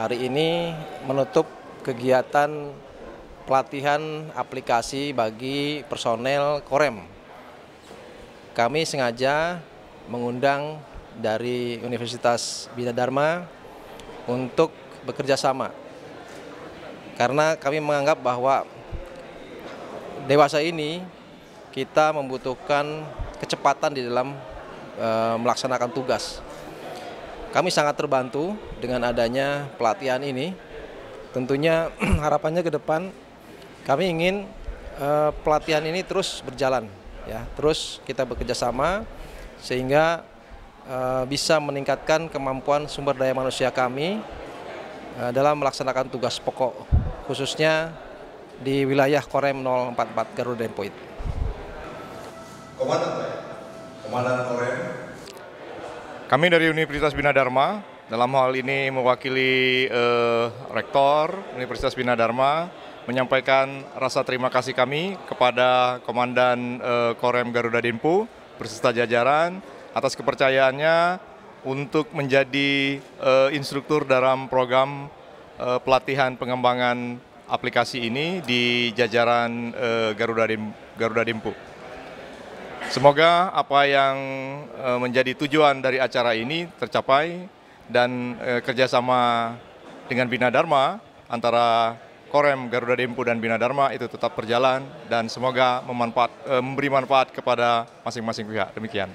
hari ini menutup kegiatan pelatihan aplikasi bagi personel Korem. Kami sengaja mengundang dari Universitas Bina Dharma untuk bekerja sama. Karena kami menganggap bahwa dewasa ini kita membutuhkan kecepatan di dalam melaksanakan tugas. Kami sangat terbantu dengan adanya pelatihan ini. Tentunya harapannya ke depan kami ingin pelatihan ini terus berjalan, ya, terus kita bekerja sama sehingga bisa meningkatkan kemampuan sumber daya manusia kami dalam melaksanakan tugas pokok, khususnya di wilayah Korem 044 Garuda Dempo. Komandan Korem. Kami dari Universitas Bina Dharma, dalam hal ini mewakili Rektor Universitas Bina Dharma, menyampaikan rasa terima kasih kami kepada Komandan Korem Garuda Dempo beserta jajaran atas kepercayaannya untuk menjadi instruktur dalam program pelatihan pengembangan aplikasi ini di jajaran Garuda Dempo. Semoga apa yang menjadi tujuan dari acara ini tercapai dan kerjasama dengan Bina Dharma antara Korem Garuda Dempo dan Bina Dharma itu tetap berjalan dan semoga memberi manfaat kepada masing-masing pihak. Demikian.